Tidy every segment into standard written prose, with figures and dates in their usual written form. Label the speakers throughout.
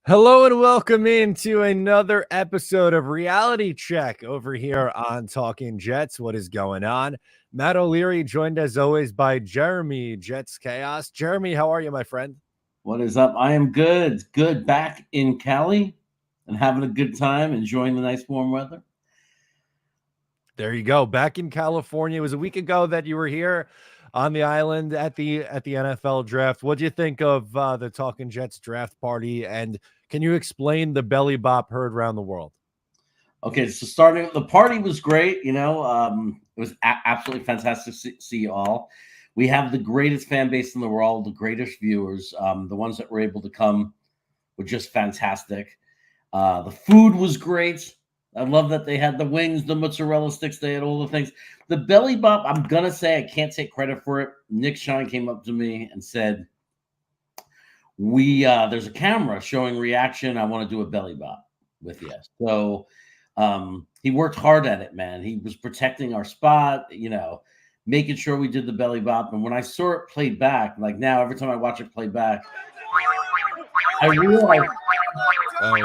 Speaker 1: Hello and welcome into another episode of Reality Check over here on Talking Jets. What is going on? Matt O'Leary joined as always by Jeremy Jets Chaos. Jeremy, how are you, my friend?
Speaker 2: What is up? I am good. Good back in Cali and having a good time, enjoying the nice warm weather.
Speaker 1: There you go. Back in California. It was a week ago that you were here on the island at the NFL draft. What do you think of the Talking Jets draft party? And can you explain the belly bop heard around the world?
Speaker 2: Okay, so starting the party was great. It was absolutely fantastic to see you all. We have the greatest fan base in the world, the greatest viewers. The ones that were able to come were just fantastic. The food was great. I love that they had the wings, the mozzarella sticks, they had all the things. The belly bop, I'm gonna say I can't take credit for it. �'𝐿𝐴 came up to me and said, there's a camera showing reaction. I want to do a belly bop with you. So he worked hard at it, man. He was protecting our spot, making sure we did the belly bop. And when I saw it played back, like now, every time I watch it play back, I realized
Speaker 1: I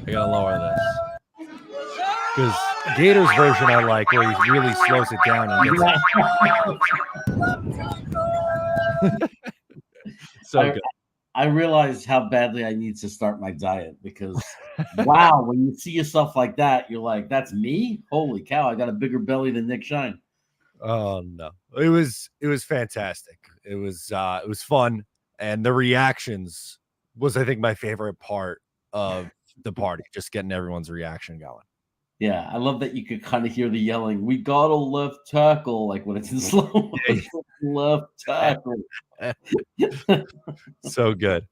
Speaker 1: gotta lower this because Gator's version I like, where he really slows it down and gets so good.
Speaker 2: I realized how badly I need to start my diet because wow, when you see yourself like that, you're like, that's me? Holy cow, I got a bigger belly than �'𝐴𝐿.
Speaker 1: Oh no. It was fantastic. It was fun, and the reactions was, I think, my favorite part of the party, just getting everyone's reaction going.
Speaker 2: Yeah, I love that you could kind of hear the yelling. We got a left tackle, like when it's in slow motion. Left tackle.
Speaker 1: So good.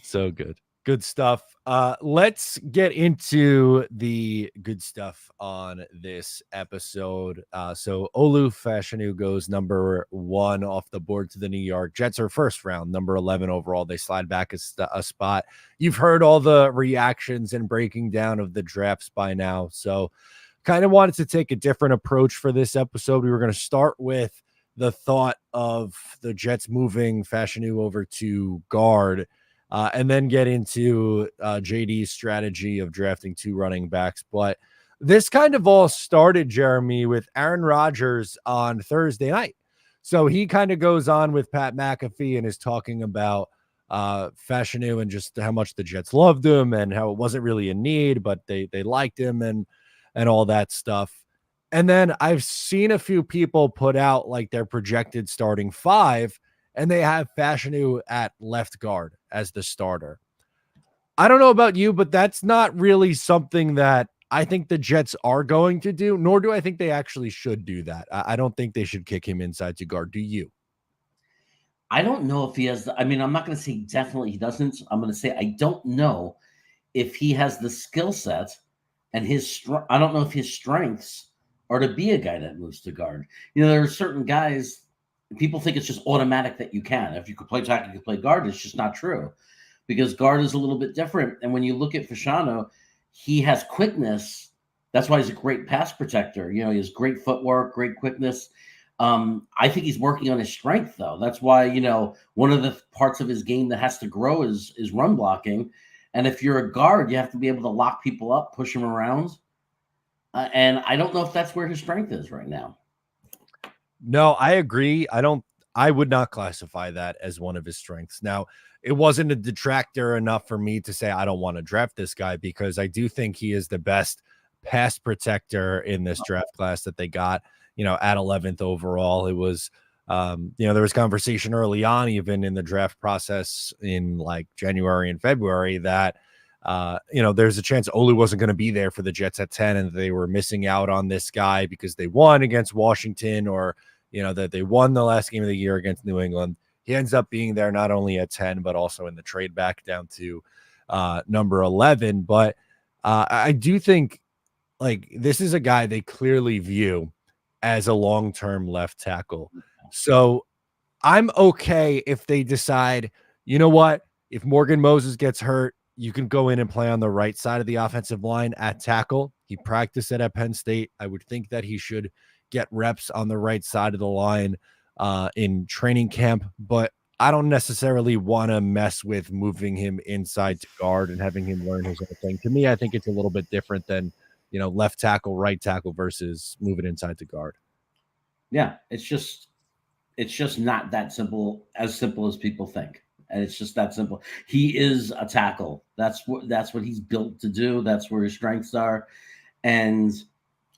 Speaker 1: So good. Good stuff. Let's get into the good stuff on this episode. So Olu Fashanu goes number 1 off the board to the New York Jets. Are first round, number 11 overall. They slide back a spot. You've heard all the reactions and breaking down of the drafts by now. So kind of wanted to take a different approach for this episode. We were going to start with the thought of the Jets moving Fashanu over to guard, and then get into JD's strategy of drafting 2 running backs. But this kind of all started, Jeremy, with Aaron Rodgers on Thursday night. So he kind of goes on with Pat McAfee and is talking about Fashanu and just how much the Jets loved him and how it wasn't really a need, but they liked him and all that stuff. And then I've seen a few people put out like their projected starting 5, and they have Fashanu at left guard as the starter. I don't know about you, but that's not really something that I think the Jets are going to do, nor do I think they actually should do that. I don't think they should kick him inside to guard. Do you?
Speaker 2: I don't know if he has I'm not going to say definitely he doesn't. I'm going to say I don't know if he has the skill set and I don't know if his strengths are to be a guy that moves to guard. There are certain guys, people think it's just automatic that you can. If you could play tackle, you could play guard. It's just not true because guard is a little bit different. And when you look at Fashanu, he has quickness. That's why he's a great pass protector. He has great footwork, great quickness. I think he's working on his strength, though. That's why, one of the parts of his game that has to grow is run blocking. And if you're a guard, you have to be able to lock people up, push them around. And I don't know if that's where his strength is right now.
Speaker 1: No, I agree. I would not classify that as one of his strengths. Now, it wasn't a detractor enough for me to say I don't want to draft this guy, because I do think he is the best pass protector in this draft class that they got, at 11th overall. It was, there was conversation early on, even in the draft process in like January and February, that there's a chance Olu wasn't going to be there for the Jets at 10, and they were missing out on this guy because they won against Washington, or, that they won the last game of the year against New England. He ends up being there not only at 10, but also in the trade back down to number 11. But I do think like this is a guy they clearly view as a long-term left tackle. So I'm okay if they decide, you know what, if Morgan Moses gets hurt, you can go in and play on the right side of the offensive line at tackle. He practiced it at Penn State. I would think that he should get reps on the right side of the line in training camp. But I don't necessarily want to mess with moving him inside to guard and having him learn his own thing. To me, I think it's a little bit different than, left tackle, right tackle versus moving inside to guard.
Speaker 2: Yeah, it's just not that simple, as simple as people think. And it's just that simple. He is a tackle. That's what he's built to do. That's where his strengths are. And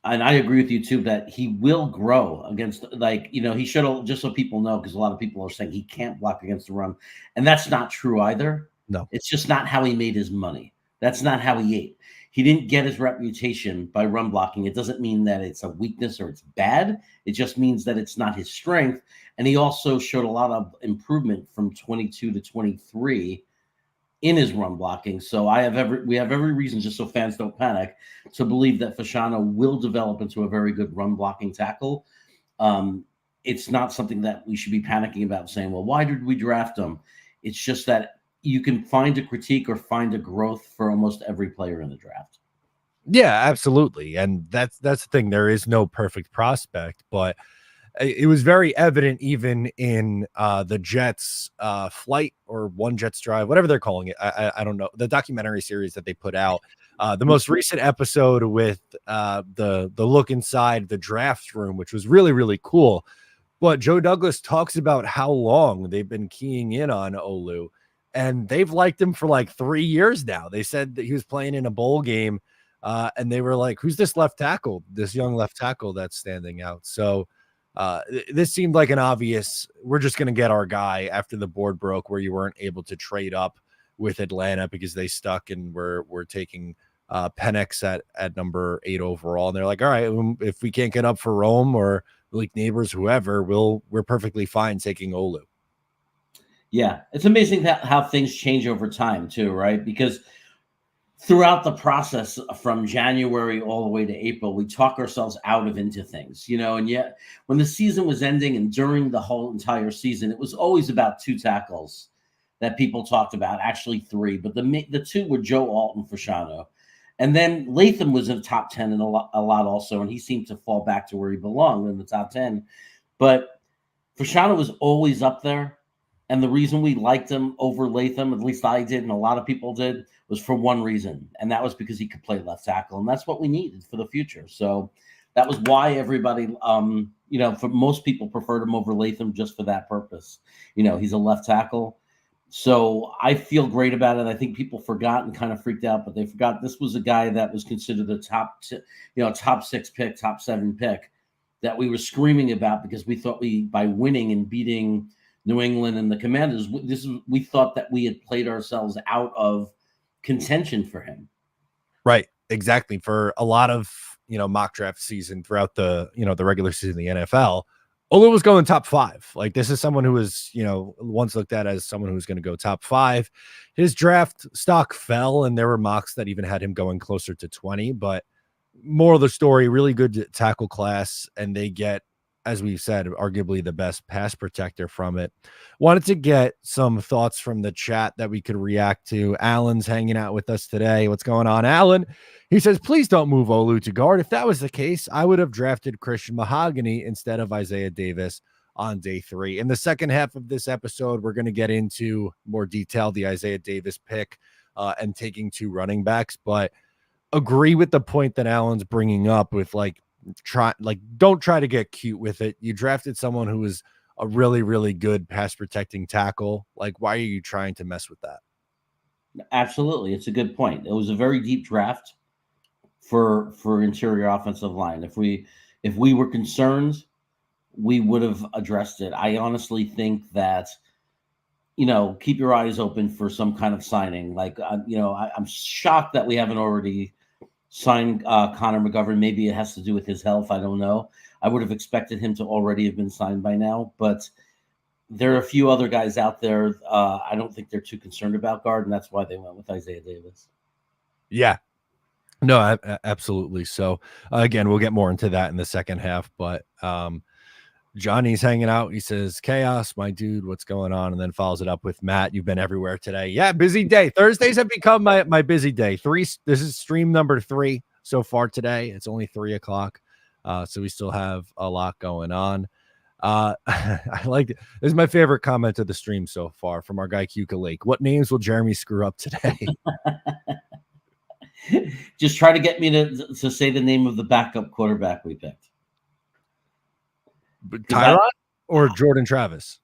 Speaker 2: I agree with you too that he will grow against, like, he should have, just so people know, because a lot of people are saying he can't block against the run, and that's not true either.
Speaker 1: No.
Speaker 2: It's just not how he made his money. That's not how he ate. He didn't get his reputation by run blocking. It doesn't mean that it's a weakness or it's bad. It just means that it's not his strength. And he also showed a lot of improvement from 22 to 23 in his run blocking. So we have every reason, just so fans don't panic, to believe that Fashanu will develop into a very good run blocking tackle. It's not something that we should be panicking about, saying, well, why did we draft him? It's just that you can find a critique or find a growth for almost every player in the draft.
Speaker 1: Yeah, absolutely. And that's the thing. There is no perfect prospect, but it was very evident even in the Jets flight or One Jets Drive, whatever they're calling it. I don't know, the documentary series that they put out, the most recent episode with the look inside the draft room, which was really, really cool. But Joe Douglas talks about how long they've been keying in on Olu, and they've liked him for like 3 years now. They said that he was playing in a bowl game, and they were like, who's this left tackle, this young left tackle that's standing out? So this seemed like an obvious, we're just going to get our guy after the board broke, where you weren't able to trade up with Atlanta because they stuck and we're taking Penix at number 8 overall. And they're like, all right, if we can't get up for Rome or Malik Neighbors, whoever, we're perfectly fine taking Olu.
Speaker 2: Yeah, it's amazing how things change over time too, right? Because throughout the process from January all the way to April, we talk ourselves out of into things, and yet when the season was ending and during the whole entire season, it was always about 2 tackles that people talked about, actually 3, but the 2 were Joe Alt and Fashanu. And then Latham was in the top 10 and a lot also, and he seemed to fall back to where he belonged in the top 10. But Fashanu was always up there. And the reason we liked him over Latham, at least I did and a lot of people did, was for one reason, and that was because he could play left tackle, and that's what we needed for the future. So that was why everybody, for most people, preferred him over Latham just for that purpose. He's a left tackle. So I feel great about it. I think people forgot and kind of freaked out, but they forgot this was a guy that was considered a top 6 pick, top 7 pick that we were screaming about because we thought by winning and beating New England and the Commanders, we thought that we had played ourselves out of contention for him.
Speaker 1: Right. Exactly. For a lot of, mock draft season throughout the, the regular season in the NFL, Olu was going top 5. Like, this is someone who was, once looked at as someone who's going to go top 5. His draft stock fell, and there were mocks that even had him going closer to 20. But moral of the story, really good tackle class, and they get, as we've said, arguably the best pass protector from it. Wanted to get some thoughts from the chat that we could react to. Alan's hanging out with us today. What's going on, Alan? He says, please don't move Olu to guard. If that was the case, I would have drafted 𝐀𝐮𝐫𝐽 instead of Isaiah Davis on day 3. In the second half of this episode, we're going to get into more detail, the Isaiah Davis pick and taking 2 running backs, but agree with the point that Alan's bringing up with don't try to get cute with it. You drafted someone who is a really, really good pass protecting tackle. Like, why are you trying to mess with that?
Speaker 2: Absolutely. It's a good point. It was a very deep draft for interior offensive line. If we were concerned, we would have addressed it. I honestly think that, keep your eyes open for some kind of signing. Like, I'm shocked that we haven't already signed Conor McGovern. Maybe it has to do with his health. I don't know. I would have expected him to already have been signed by now, but there are a few other guys out there. I don't think they're too concerned about guard, and that's why they went with Isaiah Davis.
Speaker 1: Yeah. No, absolutely. So again, we'll get more into that in the second half, but Johnny's hanging out. He says, chaos, my dude, what's going on? And then follows it up with, Matt, you've been everywhere today. Yeah, busy day. Thursdays have become my busy day. This is stream number 3 so far today. It's only 3 o'clock. So we still have a lot going on. I like it. This is my favorite comment of the stream so far from our guy 𝐻𝐿𝐫𝐞𝐞. What names will Jeremy screw up today?
Speaker 2: Just try to get me to say the name of the backup quarterback we picked.
Speaker 1: Tyrod or Jordan Travis?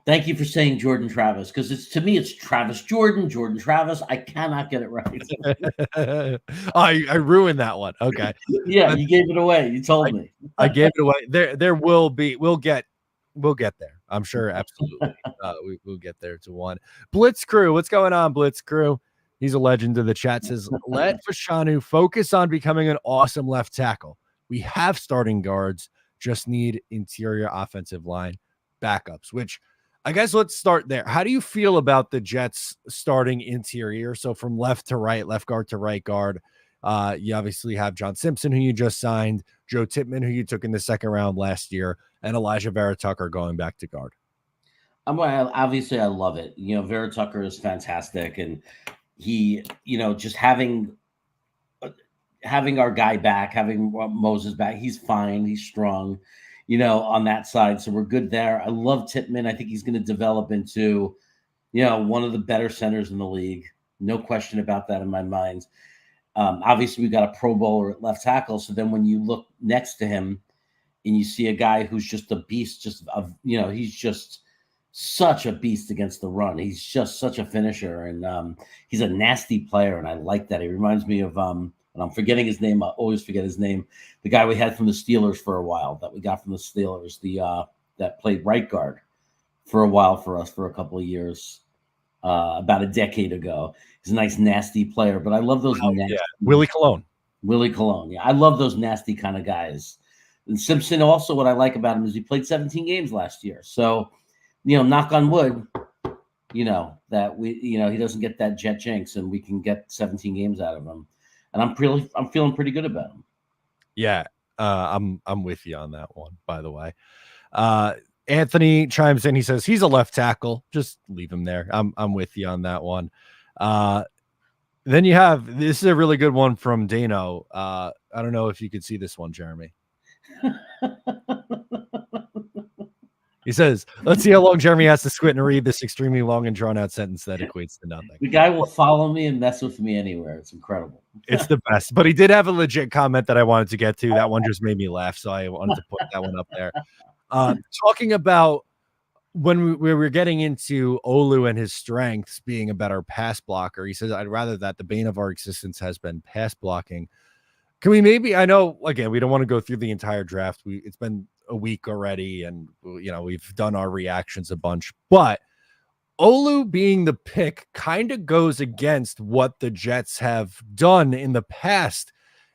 Speaker 2: Thank you for saying Jordan Travis, because to me it's Travis Jordan, Jordan Travis. I cannot get it right.
Speaker 1: I ruined that one. Okay.
Speaker 2: Yeah, you gave it away. You told me.
Speaker 1: I gave it away. There will be. We'll get there. I'm sure. Absolutely. We'll get there to one. Blitz Crew. What's going on, Blitz Crew? He's a legend of the chat. Says, let Fashanu focus on becoming an awesome left tackle. We have starting guards, just need interior offensive line backups, which I guess let's start there. How do you feel about the Jets starting interior? So from left to right, left guard to right guard, you obviously have John Simpson, who you just signed, Joe Tippmann, who you took in the second round last year, and Elijah Vera-Tucker going back to guard.
Speaker 2: Obviously, I love it. Vera-Tucker is fantastic, and he, just having our guy back, having Moses back, he's fine, he's strong, on that side. So we're good there. I love Tippmann. I think he's going to develop into, one of the better centers in the league. No question about that in my mind. Obviously, we got a Pro Bowler at left tackle. So then when you look next to him and you see a guy who's just a beast, he's just such a beast against the run. He's just such a finisher, and he's a nasty player, and I like that. He reminds me of and I'm forgetting his name. I always forget his name. The guy we had from the Steelers for a while, that we got from the Steelers, that played right guard for a while for us for a couple of years, about a decade ago. He's a nice, nasty player, but I love those.
Speaker 1: Willie Colon.
Speaker 2: Willie Colon. Yeah, I love those nasty kind of guys. And Simpson, also, what I like about him is he played 17 games last year. So, knock on wood, that he doesn't get that jet jinx, and we can get 17 games out of him. And I'm feeling pretty good about him.
Speaker 1: Yeah, I'm with you on that one, by the way. Anthony chimes in. He says he's a left tackle. Just leave him there. I'm with you on that one. Then you have, this is a really good one from Dano. I don't know if you could see this one, Jeremy. He says, let's see how long Jeremy has to squint and read this extremely long and drawn out sentence that equates to nothing.
Speaker 2: The guy will follow me and mess with me anywhere. It's incredible.
Speaker 1: It's the best. But he did have a legit comment that I wanted to get to. That one just made me laugh, so I wanted to put that one up there. Talking about when we were getting into Olu and his strengths being a better pass blocker, he says, I'd rather that. The bane of our existence has been pass blocking. Can we maybe, I know, again, we don't want to go through the entire draft. It's been a week already, and we've done our reactions a bunch, but Olu being the pick kind of goes against what the Jets have done in the past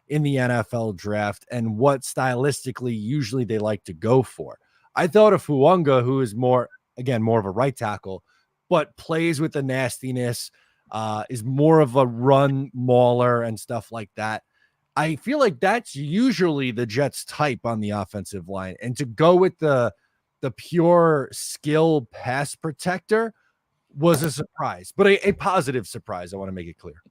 Speaker 1: in the NFL draft and what stylistically usually they like to go for. I thought of Fuanga, who is more of a right tackle, but plays with the nastiness, is more of a run mauler and stuff like that. I feel like that's usually the Jets type on the offensive line. And to go with the pure skill pass protector was a surprise, but a positive surprise. I want to make it clear.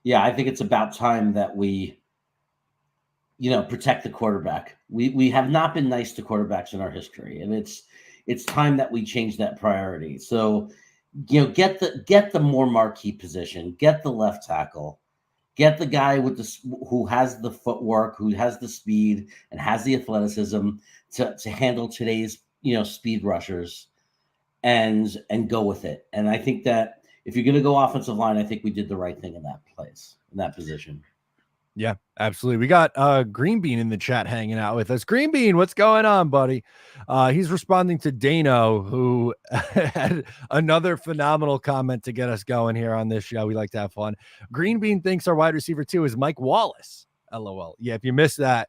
Speaker 2: Yeah, I think it's about time that we, protect the quarterback. We have not been nice to quarterbacks in our history, and it's time that we change that priority. So, get the more marquee position, get the left tackle. Get the guy who has the footwork, who has the speed, and has the athleticism to handle today's speed rushers, and go with it. And I think that if you're going to go offensive line, I think we did the right thing in that position.
Speaker 1: Yeah, absolutely. We got Green Bean in the chat hanging out with us. Green Bean, what's going on, buddy? He's responding to Dano, who had another phenomenal comment to get us going here on this show. We like to have fun. Green Bean thinks our wide receiver 2 is Mike Wallace. LOL. Yeah, if you missed that,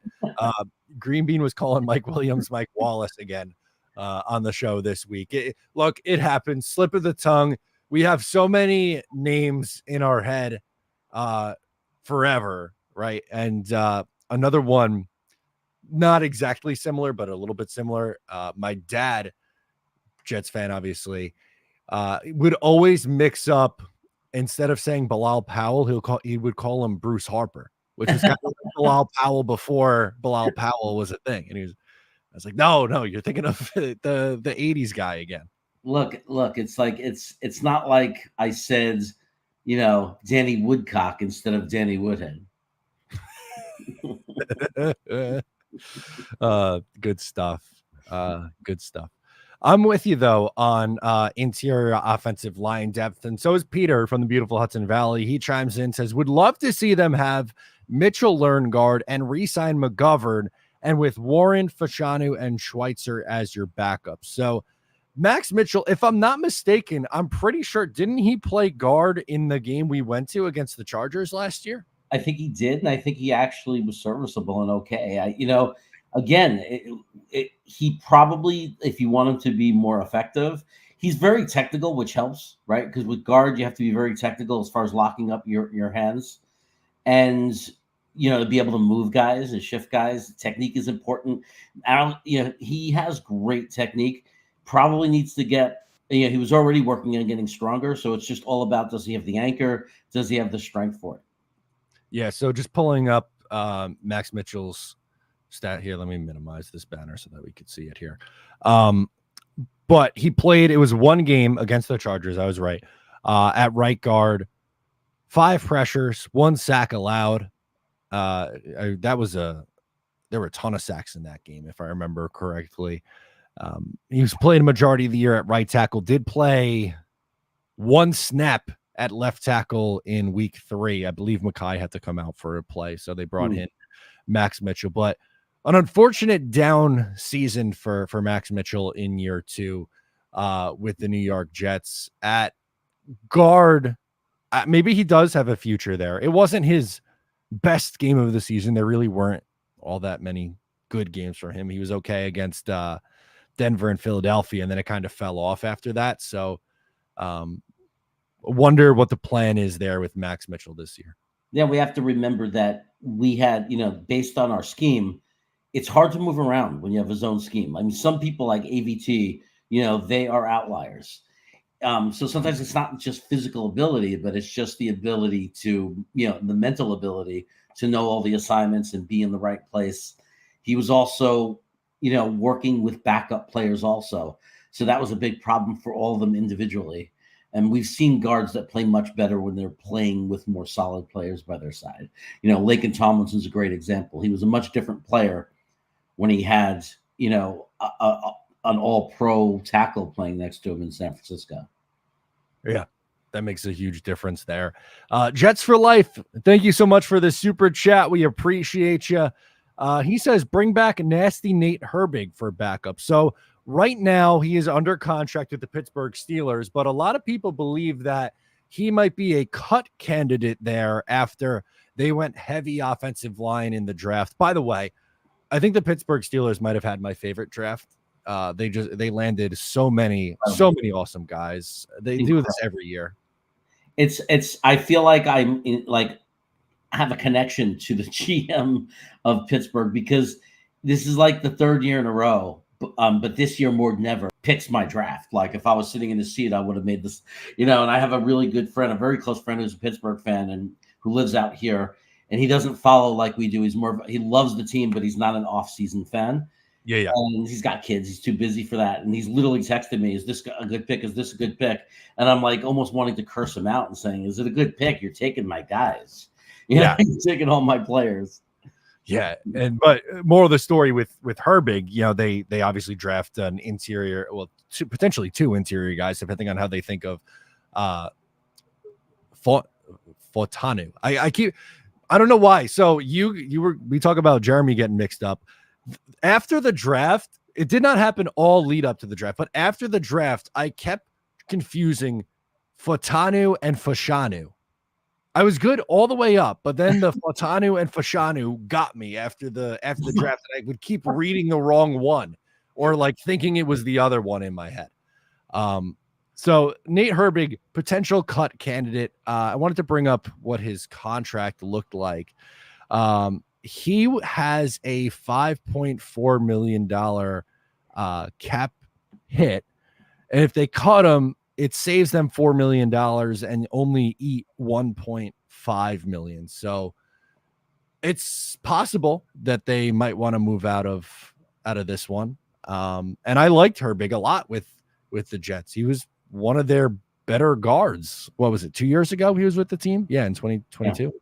Speaker 1: Green Bean was calling Mike Williams Mike Wallace again on the show this week. Look, it happens. Slip of the tongue. We have so many names in our head forever. Right. And another one, not exactly similar, but a little bit similar. My dad, Jets fan, obviously, would always mix up, instead of saying Bilal Powell, he would call him Bruce Harper, which is kind of like Bilal Powell before Bilal Powell was a thing. And he was I was like, no, you're thinking of the 80s guy again.
Speaker 2: Look, it's like it's not like I said, Danny Woodcock instead of Danny Woodhead.
Speaker 1: Good stuff. Good stuff. I'm with you though on interior offensive line depth, and so is Peter from the beautiful Hudson Valley. He chimes in, says, would love to see them have Mitchell learn guard and re-sign McGovern, and with Warren, Fashanu, and Schweitzer as your backups. So Max Mitchell, if I'm not mistaken, I'm pretty sure, didn't he play guard in the game we went to against the Chargers last year?
Speaker 2: I think he did, and I think he actually was serviceable and okay. Again, he probably, if you want him to be more effective, he's very technical, which helps, right? Because with guard, you have to be very technical as far as locking up your hands, and to be able to move guys and shift guys. Technique is important. He has great technique. Probably needs to get. He was already working on getting stronger, so it's just all about, does he have the anchor? Does he have the strength for it?
Speaker 1: Yeah, so just pulling up Max Mitchell's stat here. Let me minimize this banner so that we could see it here. But he played, it was one game against the Chargers, I was right, at right guard, 5 pressures, 1 sack allowed. There were a ton of sacks in that game, if I remember correctly. He was playing a majority of the year at right tackle, did play 1 snap at left tackle in week 3. I believe Mackay had to come out for a play, so they brought in Max Mitchell. But an unfortunate down season for Max Mitchell in year 2 with the New York Jets. At guard, maybe he does have a future there. It wasn't his best game of the season. There really weren't all that many good games for him. He was okay against Denver and Philadelphia, and then it kind of fell off after that. So wonder what the plan is there with Max Mitchell this year.
Speaker 2: Yeah, we have to remember that we had, based on our scheme, it's hard to move around when you have a zone scheme. I mean, some people like AVT, they are outliers. So sometimes it's not just physical ability, but it's just the ability to, the mental ability to know all the assignments and be in the right place. He was also, working with backup players also. So that was a big problem for all of them individually. And we've seen guards that play much better when they're playing with more solid players by their side. Laken Tomlinson's a great example. He was a much different player when he had, an all-pro tackle playing next to him in San Francisco.
Speaker 1: Yeah, that makes a huge difference there. Jets for life. Thank you so much for the super chat. We appreciate you. He says, bring back nasty Nate Herbig for backup. So right now he is under contract with the Pittsburgh Steelers, but a lot of people believe that he might be a cut candidate there after they went heavy offensive line in the draft. By the way, I think the Pittsburgh Steelers might have had my favorite draft. They landed so many awesome guys. They do this every year.
Speaker 2: I feel like I have a connection to the GM of Pittsburgh, because this is like the 3rd year in a row. But this year more than ever picks my draft. Like, if I was sitting in the seat, I would have made this, and I have a really good friend, a very close friend who's a Pittsburgh fan and who lives out here, and he doesn't follow like we do. He loves the team, but he's not an off-season fan.
Speaker 1: Yeah.
Speaker 2: And he's got kids. He's too busy for that. And he's literally texted me, is this a good pick? Is this a good pick? And I'm like almost wanting to curse him out and saying, is it a good pick? You're taking my guys. You're taking all my players.
Speaker 1: Yeah, but more of the story with Herbig, they obviously draft an interior, potentially 2 interior guys, depending on how they think of Fashanu. I don't know why. So we talk about Jeremy getting mixed up after the draft. It did not happen all lead up to the draft, but after the draft, I kept confusing Fashanu and Fashanu. I was good all the way up, but then the Fashanu and Fashanu got me after the draft. I would keep reading the wrong one, or like thinking it was the other one in my head. So Nate Herbig, potential cut candidate. I wanted to bring up what his contract looked like. He has a $5.4 million cap hit, and if they cut him, it saves them $4 million and only eat $1.5 million. So it's possible that they might want to move out of out of this one. And I liked Herbig a lot with the Jets. He was one of their better guards. What was it? 2 years ago he was with the team? Yeah, in 2022.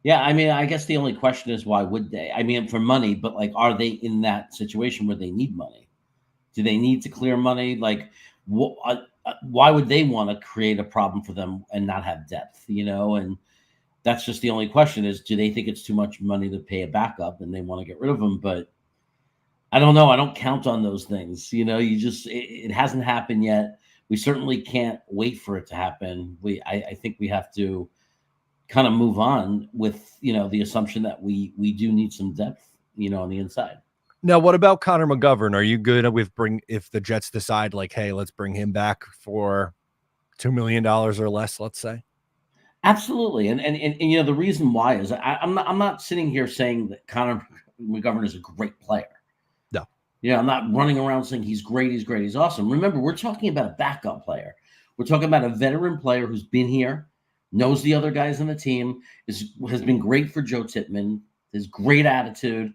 Speaker 2: Yeah, I mean, I guess the only question is why would they? I mean, for money, but like, are they in that situation where they need money? Do they need to clear money? Like, why would they want to create a problem for them and not have depth? And that's just the only question is, do they think it's too much money to pay a backup and they want to get rid of them? But I don't know. I don't count on those things. It hasn't happened yet. We certainly can't wait for it to happen. I think we have to kind of move on with, the assumption that we do need some depth, on the inside.
Speaker 1: Now, what about Connor McGovern? Are you good with if the Jets decide like, hey, let's bring him back for $2 million or less, let's say?
Speaker 2: Absolutely. And the reason why is I'm not sitting here saying that Connor McGovern is a great player.
Speaker 1: No.
Speaker 2: I'm not running around saying he's great, he's awesome. Remember, we're talking about a backup player. We're talking about a veteran player who's been here, knows the other guys on the team, has been great for Joe Tippmann, his great attitude,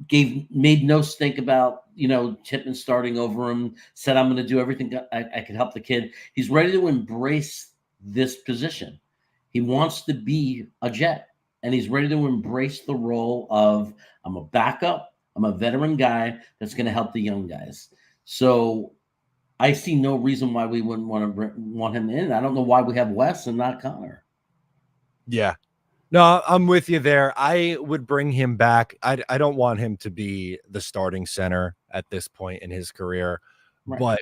Speaker 2: made no stink about, Tippmann starting over him, said, I'm going to do everything that I can help the kid. He's ready to embrace this position. He wants to be a Jet, and he's ready to embrace the role of, I'm a backup, I'm a veteran guy that's going to help the young guys. So I see no reason why we wouldn't want him in. I don't know why we have Wes and not Connor.
Speaker 1: Yeah. No, I'm with you there. I would bring him back. I don't want him to be the starting center at this point in his career. Right. But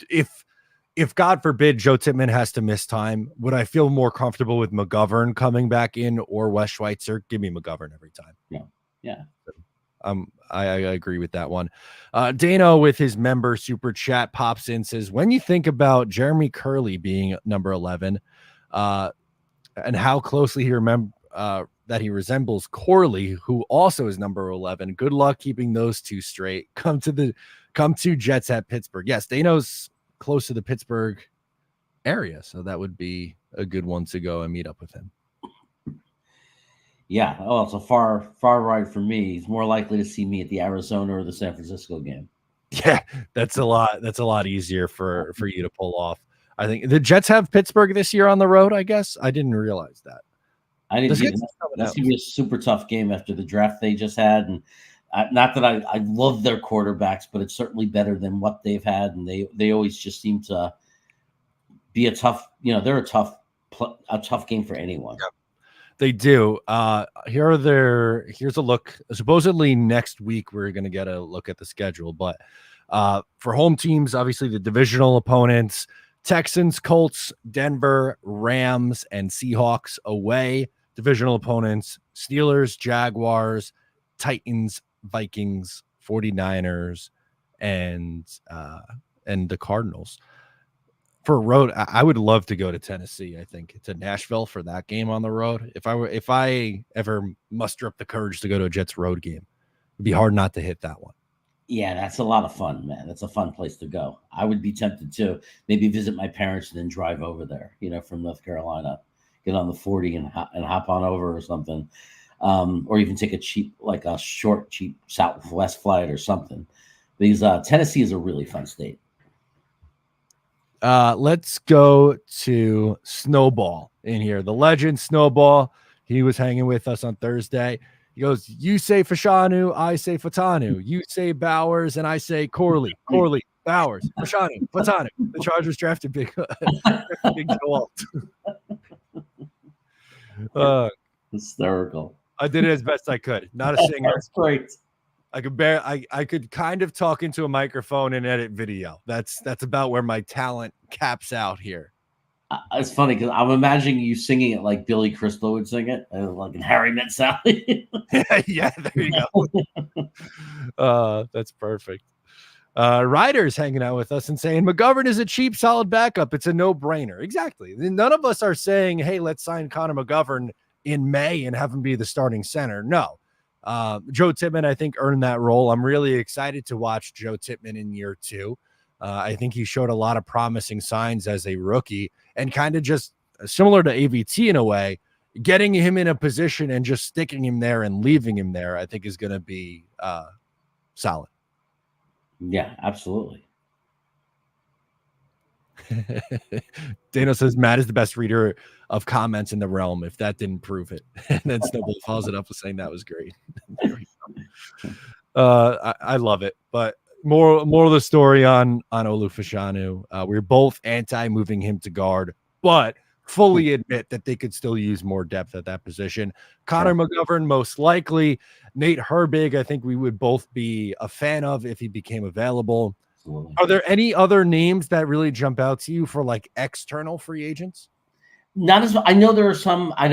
Speaker 1: if God forbid Joe Tippmann has to miss time, would I feel more comfortable with McGovern coming back in or Wes Schweitzer? Give me McGovern every time.
Speaker 2: Yeah.
Speaker 1: I agree with that one. Dano with his member super chat pops in, says, when you think about Jeremy Curley being number 11 and how closely that he resembles Corley, who also is number 11, good luck keeping those two straight. Come to Jets at Pittsburgh. Yes, Dano's close to the Pittsburgh area, so that would be a good one to go and meet up with him.
Speaker 2: Yeah. Oh, it's a far ride for me. He's more likely to see me at the Arizona or the San Francisco game.
Speaker 1: Yeah, that's a lot easier for you to pull off. I think the Jets have Pittsburgh this year on the road, I guess. I didn't realize that.
Speaker 2: I didn't see that's going to be a super tough game after the draft they just had. And not that I love their quarterbacks, but it's certainly better than what they've had. And they always just seem to be a tough, they're a tough game for anyone.
Speaker 1: Yep. They do. Here's a look. Supposedly next week we're going to get a look at the schedule, but for home teams, obviously the divisional opponents, Texans, Colts, Denver, Rams, and Seahawks away. Divisional opponents, Steelers, Jaguars, Titans, Vikings, 49ers, and the Cardinals. For a road, I would love to go to Tennessee. I think to Nashville for that game on the road. If I ever muster up the courage to go to a Jets road game, it'd be hard not to hit that one.
Speaker 2: Yeah, that's a lot of fun, man. That's a fun place to go. I would be tempted to maybe visit my parents and then drive over there, from North Carolina, get on the 40 and hop on over or something. Or even take a short, cheap Southwest flight or something. Because Tennessee is a really fun state.
Speaker 1: Let's go to Snowball in here. The legend Snowball. He was hanging with us on Thursday. He goes, you say Fashanu, I say Fatanu. You say Bowers, and I say Corley, Bowers, Fashanu, Fatanu. The Chargers drafted Big Joel.
Speaker 2: Hysterical.
Speaker 1: I did it as best I could. Not a singer.
Speaker 2: That's great.
Speaker 1: I could kind of talk into a microphone and edit video. That's about where my talent caps out here.
Speaker 2: It's funny because I'm imagining you singing it like Billy Crystal would sing it, like in Harry Met Sally.
Speaker 1: Yeah, there you go. That's perfect. Ryder's hanging out with us and saying McGovern is a cheap, solid backup. It's a no-brainer. Exactly. None of us are saying, hey, let's sign Connor McGovern in May and have him be the starting center. No. Joe Tippmann, I think, earned that role. I'm really excited to watch Joe Tippmann in year 2. I think he showed a lot of promising signs as a rookie and kind of just similar to AVT in a way, getting him in a position and just sticking him there and leaving him there, I think is going to be solid.
Speaker 2: Yeah, absolutely.
Speaker 1: Dano says Matt is the best reader of comments in the realm. If that didn't prove it, and then Snowball follows it up with saying that was great. There we go. I love it. But more of the story on Olu Fashanu. We're both anti moving him to guard, but fully admit that they could still use more depth at that position. Connor McGovern, most likely. Nate Herbig, I think we would both be a fan of if he became available.
Speaker 2: Absolutely.
Speaker 1: Are there any other names that really jump out to you for like external free agents?
Speaker 2: Not as I know there are some. I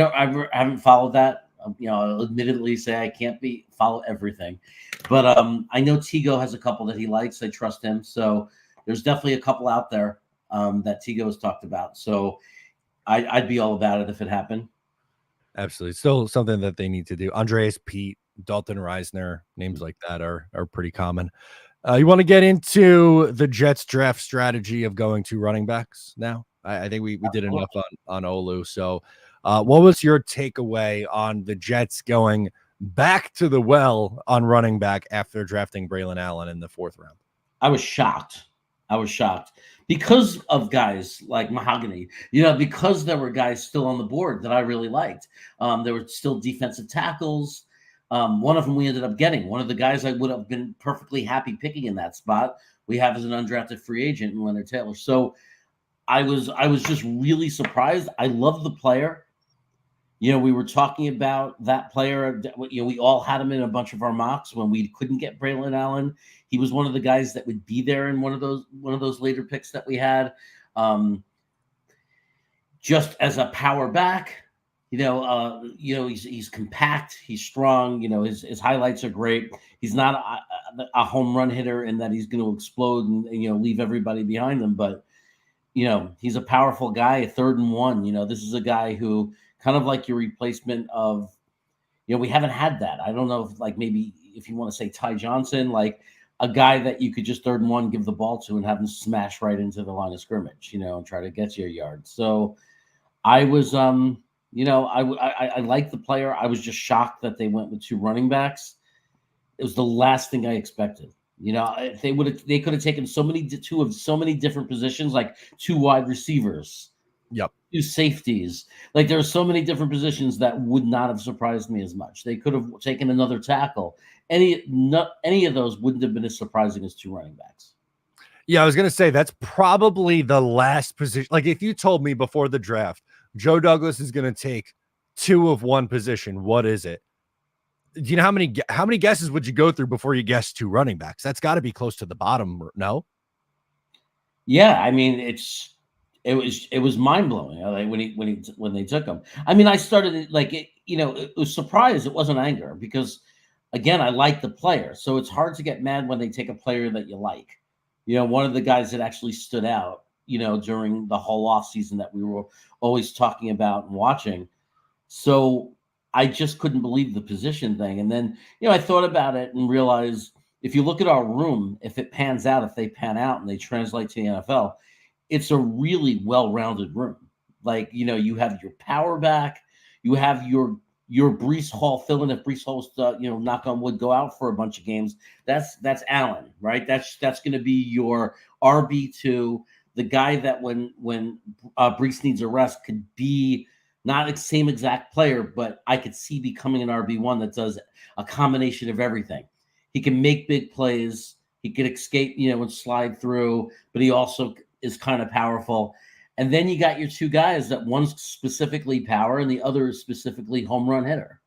Speaker 2: haven't followed that. I'll admittedly say I can't follow everything, but I know 𝐻𝐿GO has a couple that he likes. I trust him, so there's definitely a couple out there that 𝐻𝐿GO has talked about. So I'd be all about it if it happened.
Speaker 1: Absolutely, still something that they need to do. Andreas Pete, Dalton Reisner, names like that are pretty common. You want to get into the Jets draft strategy of going to running backs now? I think we did enough on Olu. So what was your takeaway on the Jets going back to the well on running back after drafting Braylon Allen in the 4th round?
Speaker 2: I was shocked. Because of guys like Mahogany, because there were guys still on the board that I really liked. There were still defensive tackles. One of them we ended up getting. One of the guys I would have been perfectly happy picking in that spot, we have as an undrafted free agent in Leonard Taylor. So I was just really surprised. I love the player. We were talking about that player. We all had him in a bunch of our mocks when we couldn't get Braylon Allen. He was one of the guys that would be there in one of those later picks that we had. Just as a power back, he's compact, he's strong. His highlights are great. He's not a home run hitter in that he's going to explode and leave everybody behind him, but he's a powerful guy. A 3rd and 1. This is a guy who kind of like your replacement of, we haven't had that. I don't know if maybe if you want to say Ty Johnson, like a guy that you could just 3rd and 1 give the ball to and have him smash right into the line of scrimmage, and try to get you a yard. So I was, I like the player. I was just shocked that they went with 2 running backs. It was the last thing I expected. If they could have taken so many different positions, like 2 wide receivers, 2 safeties. Like there are so many different positions that would not have surprised me as much. They could have taken another tackle. Any of those wouldn't have been as surprising as 2 running backs.
Speaker 1: Yeah, I was going to say that's probably the last position. Like if you told me before the draft, Joe Douglas is going to take 2 of one position, what is it? Do you know how many guesses would you go through before you guess 2 running backs? That's got to be close to the bottom. No?
Speaker 2: Yeah, I mean it was mind blowing when they took him. I mean, I started it was surprise. It wasn't anger because again, I like the player, so it's hard to get mad when they take a player that you like. One of the guys that actually stood out, during the whole off season that we were always talking about and watching. So I just couldn't believe the position thing. And then, I thought about it and realized if you look at our room, if they pan out and they translate to the NFL, it's a really well-rounded room. Like, you have your power back, you have your Breece Hall fill in if Breece Hall's, knock on wood, go out for a bunch of games. That's Allen, right? That's going to be your RB2, the guy that when Breece needs a rest could be not the same exact player, but I could see becoming an RB1 that does a combination of everything. He can make big plays. He can escape, and slide through, but he also is kind of powerful. And then you got your 2 guys that one's specifically power and the other is specifically home run hitter.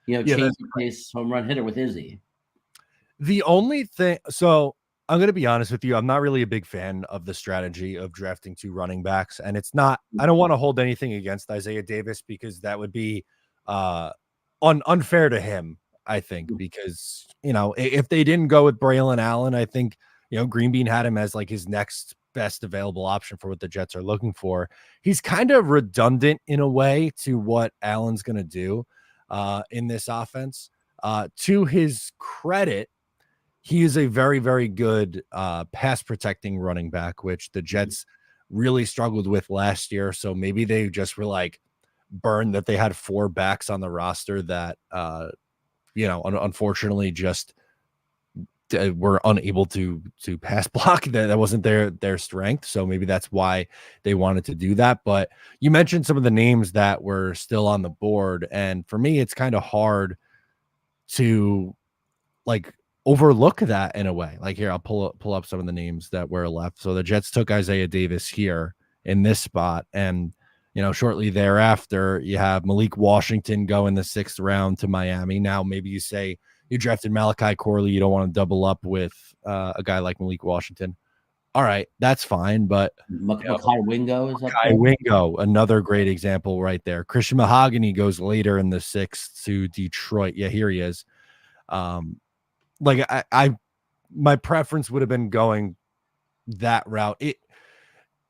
Speaker 2: Change the pace home run hitter with Izzy.
Speaker 1: The only thing, so I'm going to be honest with you. I'm not really a big fan of the strategy of drafting 2 running backs. And it's not, I don't want to hold anything against Isaiah Davis because that would be unfair to him, I think, because, if they didn't go with Braylon Allen, I think, Green Bean had him as like his next best available option for what the Jets are looking for. He's kind of redundant in a way to what Allen's going to do in this offense. To his credit, he is a very, very good pass protecting running back, which the Jets really struggled with last year. So maybe they just were like burned that they had 4 backs on the roster that, unfortunately just were unable to pass block. That wasn't their strength. So maybe that's why they wanted to do that. But you mentioned some of the names that were still on the board, and for me, it's kind of hard to like overlook that in a way. Like here, I'll pull up some of the names that were left. So the Jets took Isaiah Davis here in this spot, and shortly thereafter, you have Malik Washington go in the 6th round to Miami. Now, maybe you say you drafted Malachi Corley, you don't want to double up with a guy like Malik Washington. All right, that's fine, but
Speaker 2: Makai Wingo is up
Speaker 1: Kai
Speaker 2: there.
Speaker 1: Wingo, another great example right there. Christian Mahogany goes later in the 6th to Detroit. Yeah, here he is. Like my preference would have been going that route.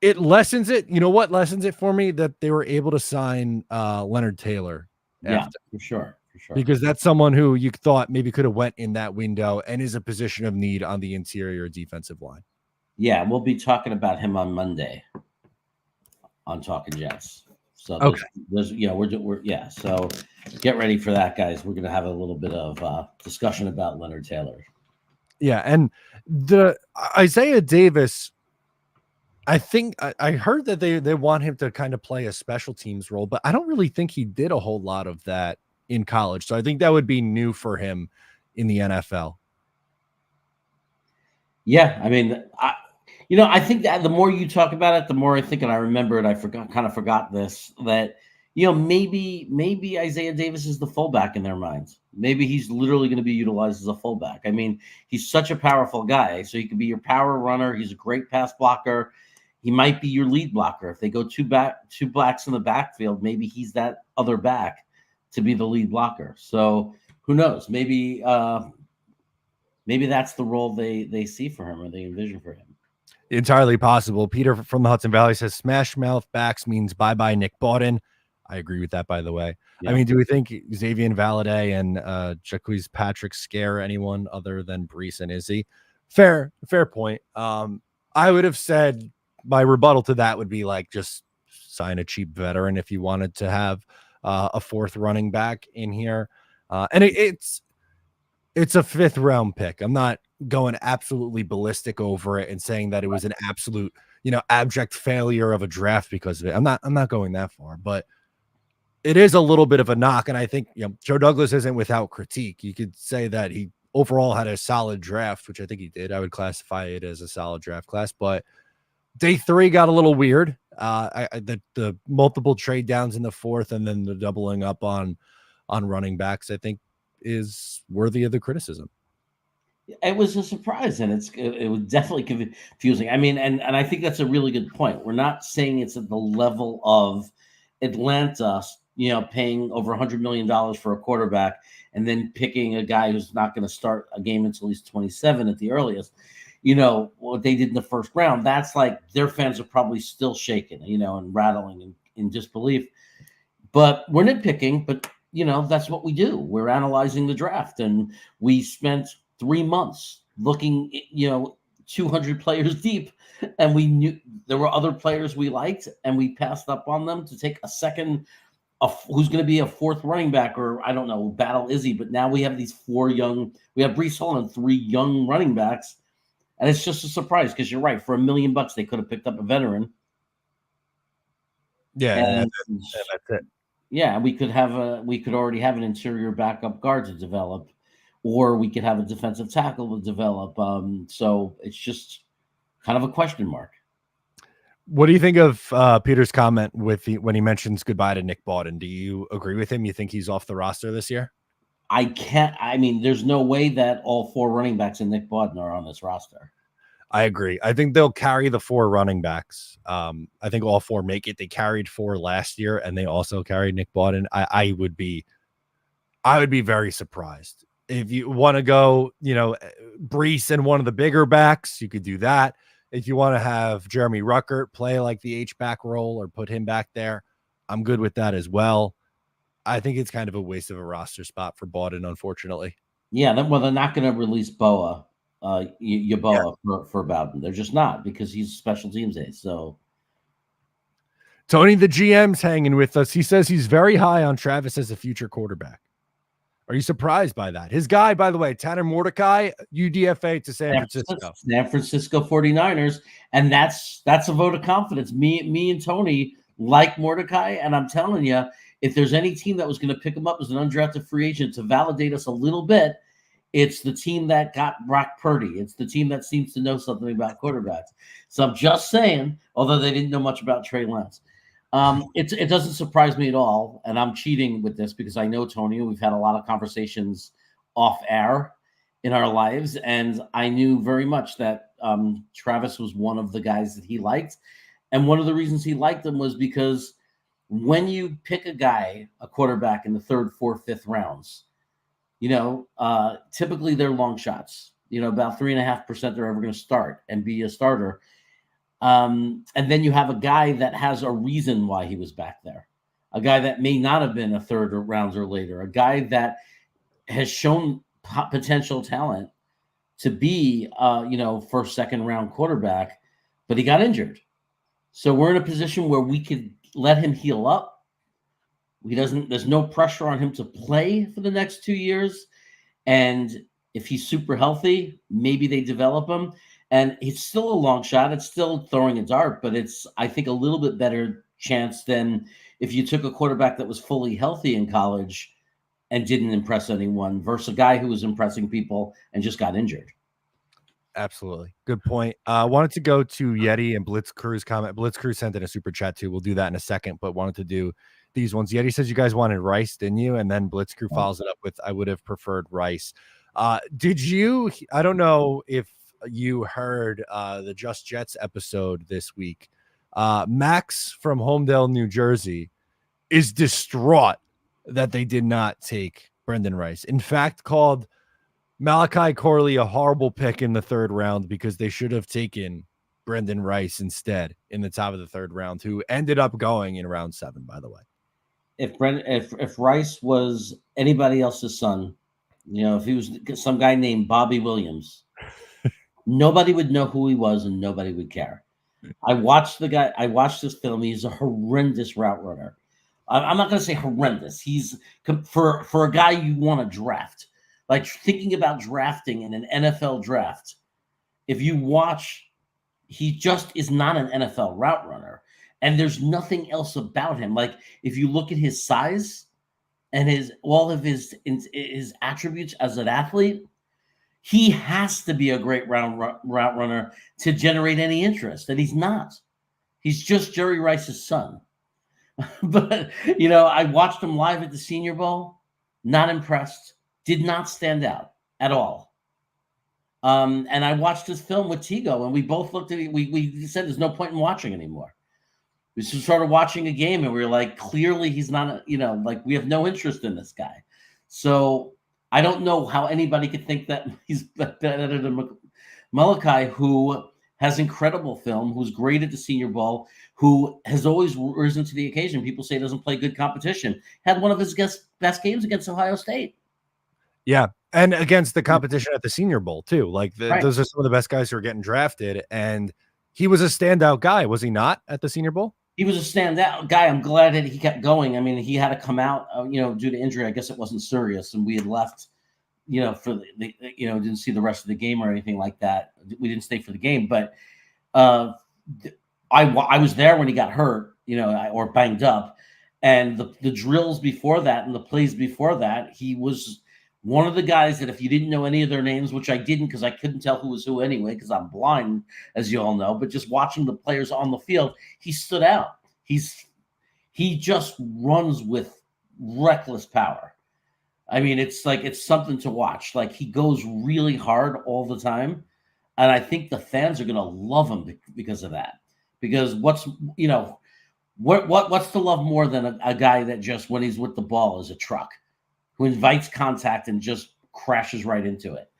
Speaker 1: It lessens it. You know what lessens it for me? That they were able to sign Leonard Taylor.
Speaker 2: Yeah, for sure.
Speaker 1: Because that's someone who you thought maybe could have went in that window and is a position of need on the interior defensive line.
Speaker 2: Yeah, we'll be talking about him on Monday on Talkin' Jets. So
Speaker 1: okay,
Speaker 2: we're so get ready for that, guys. We're gonna have a little bit of discussion about Leonard Taylor.
Speaker 1: Yeah, and the Isaiah Davis, I think I heard that they want him to kind of play a special teams role, but I don't really think he did a whole lot of that in college. So I think that would be new for him in the NFL.
Speaker 2: Yeah, I mean, I think that the more you talk about it, the more I think, and I remember it. I forgot this, that maybe Isaiah Davis is the fullback in their minds. Maybe he's literally going to be utilized as a fullback. I mean, he's such a powerful guy, so he could be your power runner. He's a great pass blocker. He might be your lead blocker. If they go two blacks in the backfield, maybe he's that other back to be the lead blocker. So who knows? Maybe that's the role they see for him or they envision for him.
Speaker 1: Entirely possible. Peter from the Hudson Valley says smash mouth backs means bye-bye Nick Bawden. I agree with that, by the way. Yeah. I mean, do we think Xavier Valade and Jacquizz Patrick scare anyone other than Brees and Izzy? Fair point. I would have said my rebuttal to that would be like, just sign a cheap veteran if you wanted to have a 4th running back in here. And it's a 5th round pick. I'm not going absolutely ballistic over it and saying that it was an absolute, abject failure of a draft because of it. I'm not going that far, but it is a little bit of a knock. And I think, Joe Douglas isn't without critique. You could say that he overall had a solid draft, which I think he did. I would classify it as a solid draft class, but day 3 got a little weird. The multiple trade downs in the 4th and then the doubling up on running backs, I think is worthy of the criticism.
Speaker 2: It was a surprise, and it was definitely confusing. I mean, and I think that's a really good point. We're not saying it's at the level of Atlanta, paying over $100 million for a quarterback and then picking a guy who's not going to start a game until he's 27 at the earliest. What they did in the 1st round, that's like their fans are probably still shaking, and rattling in disbelief. But we're nitpicking, but that's what we do. We're analyzing the draft, and we spent 3 months looking, 200 players deep, and we knew there were other players we liked, and we passed up on them to take a second, who's going to be a 4th running back, or I don't know, battle Izzy. But now we have these 4 young, we have Brees Hall and 3 young running backs, and it's just a surprise because you're right. For $1 million, they could have picked up a veteran.
Speaker 1: Yeah, and that's it.
Speaker 2: Yeah, we could already have an interior backup guard to develop, or we could have a defensive tackle to develop. So it's just kind of a question mark.
Speaker 1: What do you think of Peter's comment when he mentions goodbye to Nick Bawden? Do you agree with him? You think he's off the roster this year?
Speaker 2: I mean, there's no way that all 4 running backs and Nick Bawden are on this roster.
Speaker 1: I agree. I think they'll carry the 4 running backs. I think all 4 make it. They carried 4 last year, and they also carried Nick Bawden. I would be very surprised. If you want to go, Brees and one of the bigger backs, you could do that. If you want to have Jeremy Ruckert play like the H-back role or put him back there, I'm good with that as well. I think it's kind of a waste of a roster spot for Bawden, unfortunately.
Speaker 2: Yeah, they're not going to release Boa, for Bowden. They're just not, because he's special teams ace. So
Speaker 1: Tony, the GM's hanging with us. He says he's very high on Travis as a future quarterback. Are you surprised by that? His guy, by the way, Tanner Mordecai, UDFA to San Francisco.
Speaker 2: San Francisco 49ers. And that's a vote of confidence. Me and Tony like Mordecai. And I'm telling you, if there's any team that was going to pick him up as an undrafted free agent to validate us a little bit, it's the team that got Brock Purdy. It's the team that seems to know something about quarterbacks. So I'm just saying, although they didn't know much about Trey Lance. It doesn't surprise me at all, and I'm cheating with this because I know Tony. We've had a lot of conversations off air in our lives, and I knew very much that Travis was one of the guys that he liked, and one of the reasons he liked him was because when you pick a quarterback in the 3rd, 4th, 5th rounds, typically they're long shots. About 3.5% they're ever going to start and be a starter. And then you have a guy that has a reason why he was back there, a guy that may not have been a 3rd round or later, a guy that has shown potential talent to be, 1st, 2nd round quarterback, but he got injured. So we're in a position where we could let him heal up. There's no pressure on him to play for the next 2 years. And if he's super healthy, maybe they develop him. And it's still a long shot. It's still throwing a dart, but it's, I think, a little bit better chance than if you took a quarterback that was fully healthy in college and didn't impress anyone versus a guy who was impressing people and just got injured.
Speaker 1: Absolutely. Good point. Wanted to go to Yeti and Blitzcrew's comment. Blitzcrew sent in a super chat too. We'll do that in a second, but wanted to do these ones. Yeti says you guys wanted Rice, didn't you? And then Blitzcrew follows it up with, I would have preferred Rice. Did you? I don't know if you heard the Just Jets episode this week. Max from Homedale, New Jersey is distraught that they did not take Brendan Rice. In fact, called Malachi Corley a horrible pick in the 3rd round because they should have taken Brendan Rice instead in the top of the 3rd round, who ended up going in round 7, by the way.
Speaker 2: If Rice was anybody else's son, if he was some guy named Bobby Williams, nobody would know who he was and nobody would care. I watched this film. He's a horrendous route runner. I'm not going to say horrendous. He's for a guy you want to draft, like thinking about drafting in an NFL draft. If you watch, he just is not an NFL route runner. And there's nothing else about him. Like if you look at his size and all of his attributes as an athlete, he has to be a great route runner to generate any interest, and he's not. He's just Jerry Rice's son. But, I watched him live at the Senior Bowl, not impressed, did not stand out at all. And I watched this film with Tigo, and we both looked at it. We said there's no point in watching anymore. We just started watching a game, and we were like, clearly he's not, we have no interest in this guy. So I don't know how anybody could think that he's better than Malachi, who has incredible film, who's great at the Senior Bowl, who has always risen to the occasion. People say he doesn't play good competition. Had one of his best games against Ohio State.
Speaker 1: Yeah, and against the competition at the Senior Bowl, too. Like,
Speaker 2: Right.
Speaker 1: Those are some of the best guys who are getting drafted, and he was a standout guy, was he not, at the Senior Bowl?
Speaker 2: He was a standout guy. I'm glad that he kept going. I mean, he had to come out, due to injury. I guess it wasn't serious, and we had left, for the didn't see the rest of the game or anything like that. We didn't stay for the game, but I was there when he got hurt, or banged up, and the drills before that and the plays before that, he was one of the guys that if you didn't know any of their names, which I didn't because I couldn't tell who was who anyway, because I'm blind, as you all know, but just watching the players on the field, he stood out. He just runs with reckless power. I mean, it's something to watch. Like, he goes really hard all the time. And I think the fans are going to love him because of that. Because what's to love more than a guy that just, when he's with the ball, is a truck, who invites contact and just crashes right into it.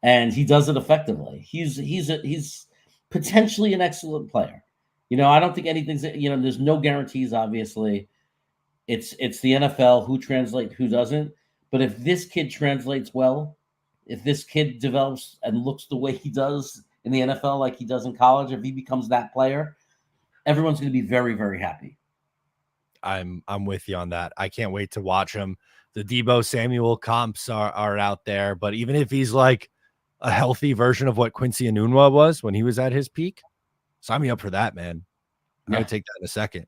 Speaker 2: And he does it effectively. He's potentially an excellent player. I don't think anything's, there's no guarantees, obviously. It's the NFL, who translates, who doesn't. But if this kid translates well, if this kid develops and looks the way he does in the NFL like he does in college, if he becomes that player, everyone's going to be very, very happy.
Speaker 1: I'm with you on that. I can't wait to watch him. The Deebo Samuel comps are out there, but even if he's like a healthy version of what Quincy Enunwa was when he was at his peak, sign me up for that, man. I'm gonna take that in a second.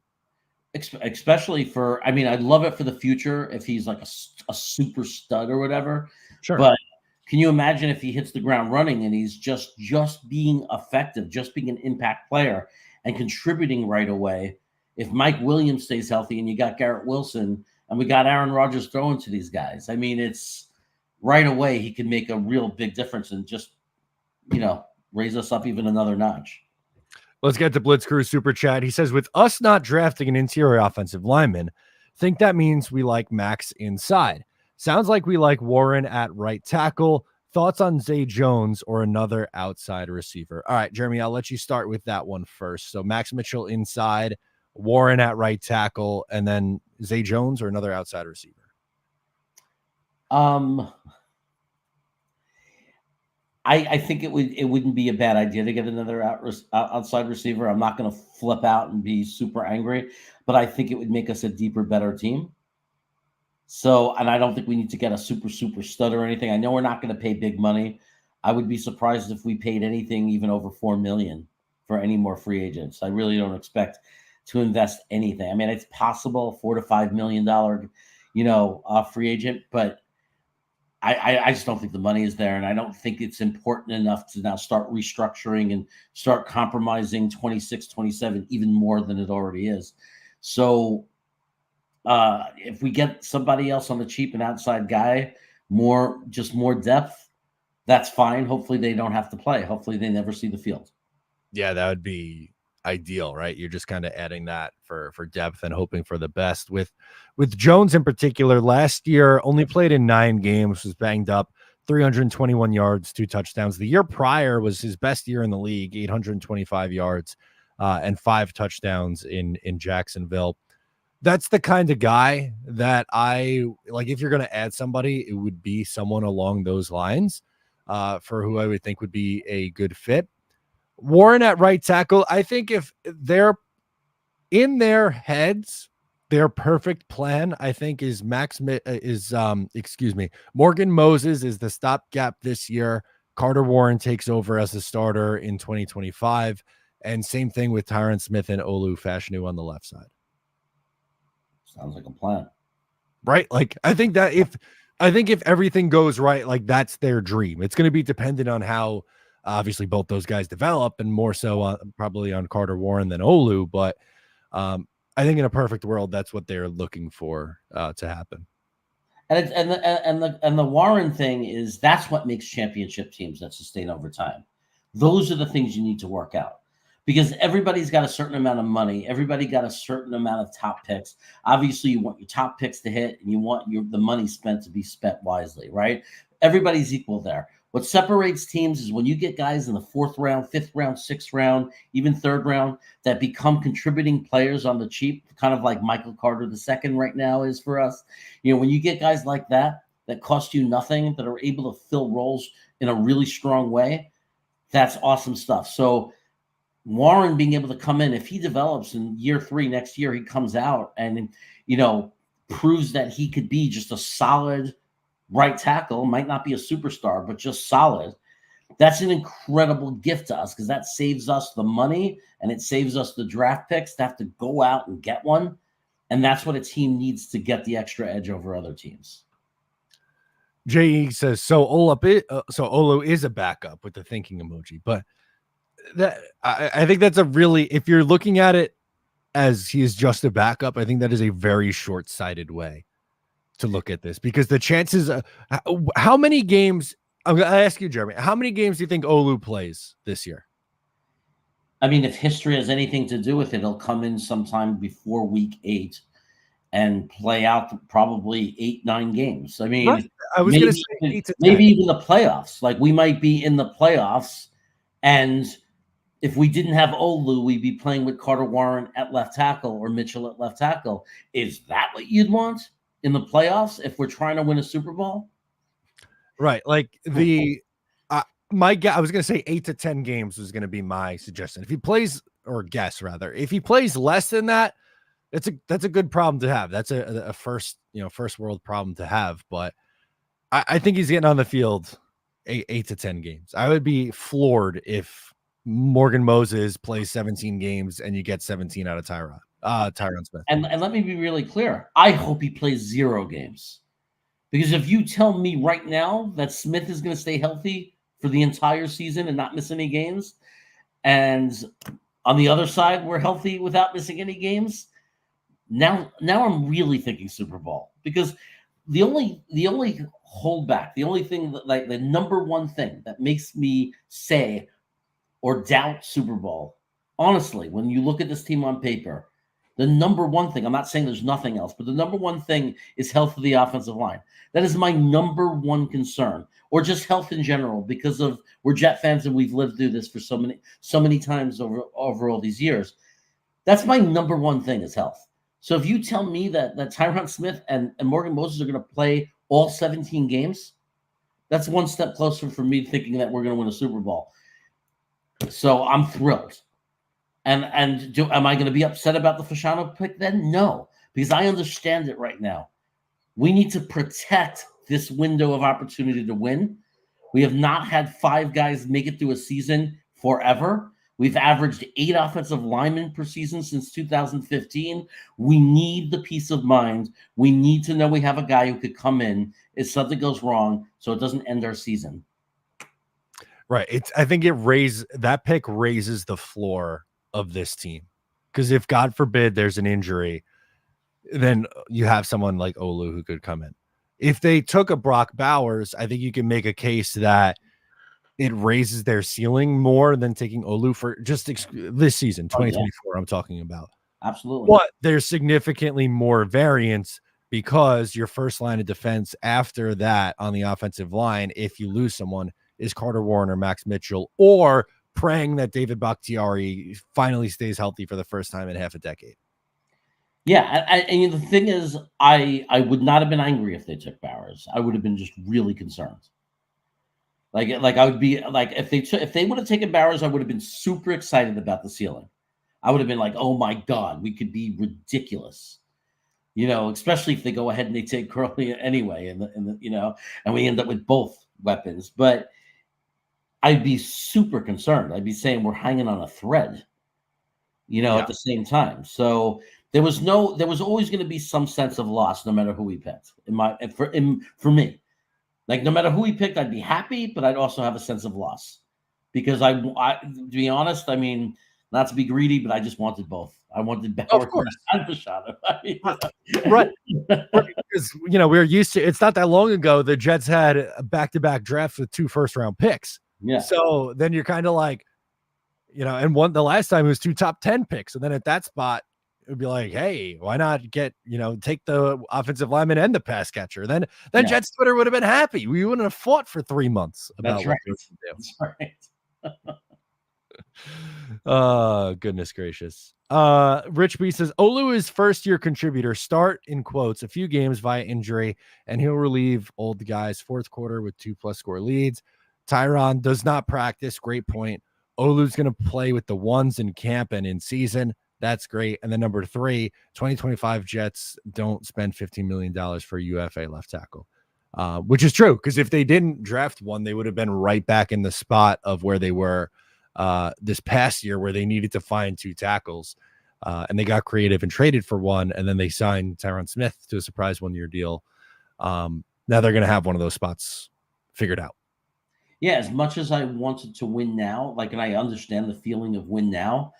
Speaker 2: Especially for, I mean, I'd love it for the future if he's like a super stud or whatever.
Speaker 1: Sure.
Speaker 2: But can you imagine if he hits the ground running and he's just being effective, just being an impact player and contributing right away? If Mike Williams stays healthy and you got Garrett Wilson and we got Aaron Rodgers throwing to these guys, I mean, it's right away he can make a real big difference and just, raise us up even another notch.
Speaker 1: Let's get to Blitzcrew Super Chat. He says, with us not drafting an interior offensive lineman, think that means we like Max inside. Sounds like we like Warren at right tackle. Thoughts on Zay Jones or another outside receiver? All right, Jeremy, I'll let you start with that one first. So Max Mitchell inside, Warren at right tackle, and then Zay Jones or another outside receiver?
Speaker 2: I think it wouldn't be a bad idea to get another outside receiver. I'm not going to flip out and be super angry, but I think it would make us a deeper, better team. So, and I don't think we need to get a super stud or anything. I know we're not going to pay big money. I would be surprised if we paid anything even over $4 million for any more free agents. I really don't expect to invest anything. I mean, it's possible $4 to $5 million, free agent, but I just don't think the money is there, and I don't think it's important enough to now start restructuring and start compromising 26, 27 even more than it already is. So if we get somebody else on the cheap, an outside guy, more depth, that's fine. Hopefully they don't have to play. Hopefully they never see the field.
Speaker 1: Yeah, that would be ideal, right? You're just kind of adding that for depth and hoping for the best. With Jones in particular, last year only played in 9 games, was banged up, 321 yards, 2 touchdowns. The year prior was his best year in the league, 825 yards and 5 touchdowns in Jacksonville. That's the kind of guy that I like. If you're going to add somebody, it would be someone along those lines for who I would think would be a good fit. Warren at right tackle, I think if they're in their heads, their perfect plan, I think, is Morgan Moses is the stopgap this year. Carter Warren takes over as a starter in 2025. And same thing with Tyron Smith and Olu Fashanu on the left side.
Speaker 2: Sounds like a plan.
Speaker 1: Right? Like, I think if everything goes right, like that's their dream. It's going to be dependent on how obviously both those guys develop, and more so probably on Carter Warren than Olu. But I think in a perfect world, that's what they're looking for to happen.
Speaker 2: And the Warren thing is, that's what makes championship teams that sustain over time. Those are the things you need to work out, because everybody's got a certain amount of money. Everybody got a certain amount of top picks. Obviously, you want your top picks to hit, and you want the money spent to be spent wisely, right? Everybody's equal there. What separates teams is when you get guys in the 4th round, 5th round, 6th round, even 3rd round that become contributing players on the cheap, kind of like Michael Carter II right now is for us. When you get guys like that cost you nothing, that are able to fill roles in a really strong way, that's awesome stuff. So Warren being able to come in, if he develops in year 3 next year, he comes out and, proves that he could be just a solid right tackle, might not be a superstar, but just solid. That's an incredible gift to us, because that saves us the money and it saves us the draft picks to have to go out and get one. And that's what a team needs to get the extra edge over other teams.
Speaker 1: JE says, so Olu is a backup with the thinking emoji, but that I think that's if you're looking at it as he is just a backup, I think that is a very short-sighted way to look at this, because the chances how many games, I'm going to ask you, Jeremy, how many games do you think Olu plays this year?
Speaker 2: I mean, if history has anything to do with it, he'll come in sometime before week 8 and play out probably 8-9 games. I mean, right.
Speaker 1: I was going to say 8 to 10.
Speaker 2: Maybe even the playoffs. Like, we might be in the playoffs, and if we didn't have Olu, we'd be playing with Carter Warren at left tackle or Mitchell at left tackle. Is that what you'd want in the playoffs if we're trying to win a Super Bowl?
Speaker 1: Right. Like I was going to say 8 to 10 games was going to be my suggestion. If he plays, or guess rather, if he plays less than that, That's a good problem to have. That's a first world problem to have. But I think he's getting on the field 8 to 10 games. I would be floored if Morgan Moses plays 17 games and you get 17 out of Tyron Smith.
Speaker 2: And let me be really clear. I hope he plays 0 games. Because if you tell me right now that Smith is going to stay healthy for the entire season and not miss any games, and on the other side we're healthy without missing any games, now I'm really thinking Super Bowl. Because the only holdback, the only thing that, like, the number one thing that makes me say or doubt Super Bowl, honestly, when you look at this team on paper, the number one thing, I'm not saying there's nothing else, but the number one thing is health of the offensive line. That is my number one concern, or just health in general, because of we're Jet fans and we've lived through this for so many times over all these years. That's my number one thing is health. So if you tell me that Tyron Smith and Morgan Moses are going to play all 17 games, that's one step closer for me thinking that we're going to win a Super Bowl. So I'm thrilled. And am I going to be upset about the Fashanu pick then? No, because I understand it right now. We need to protect this window of opportunity to win. We have not had 5 guys make it through a season forever. We've averaged 8 offensive linemen per season since 2015. We need the peace of mind. We need to know we have a guy who could come in if something goes wrong so it doesn't end our season.
Speaker 1: Right. I think that pick raises the floor of this team, because if God forbid there's an injury, then you have someone like Olu who could come in. If they took a Brock Bowers, I think you can make a case that it raises their ceiling more than taking Olu for just this season, 2024. I'm talking about.
Speaker 2: Absolutely.
Speaker 1: But there's significantly more variance because your first line of defense after that on the offensive line, if you lose someone, is Carter Warren, Max Mitchell, or praying that David Bakhtiari finally stays healthy for the first time in half a decade.
Speaker 2: Yeah, and the thing is, I would not have been angry if they took Bowers. I would have been just really concerned. Like I would be like, if they would have taken Bowers, I would have been super excited about the ceiling. I would have been like, oh my God, we could be ridiculous. Especially if they go ahead and they take Curly anyway, and we end up with both weapons. But I'd be super concerned. I'd be saying we're hanging on a thread, at the same time. So there was always going to be some sense of loss, no matter who we picked. For me, like, no matter who we picked, I'd be happy, but I'd also have a sense of loss because I to be honest, I mean, not to be greedy, but I just wanted both. I wanted Bauer and Fashanu.
Speaker 1: Right. Because, we were used to, it's not that long ago, the Jets had back-to-back drafts with 2 first-round picks.
Speaker 2: Yeah.
Speaker 1: So then you're kind of like, and the last time it was 2 top 10 picks. And then at that spot, it would be like, hey, why not get, take the offensive lineman and the pass catcher? Then Jets Twitter would have been happy. We wouldn't have fought for 3 months about
Speaker 2: That's right.
Speaker 1: That's right. Oh, goodness gracious. Rich B says Olu is first-year contributor, start in quotes a few games via injury, and he'll relieve old guys fourth quarter with 2+ score leads. Tyron does not practice. Great point. Olu's going to play with the ones in camp and in season. That's great. And then number 3, 2025 Jets don't spend $15 million for UFA left tackle, which is true, because if they didn't draft one, they would have been right back in the spot of where they were this past year, where they needed to find 2 tackles. And they got creative and traded for one, and then they signed Tyron Smith to a surprise 1-year deal. Now they're going to have one of those spots figured out.
Speaker 2: Yeah, as much as I wanted to win now, and I understand the feeling of win now,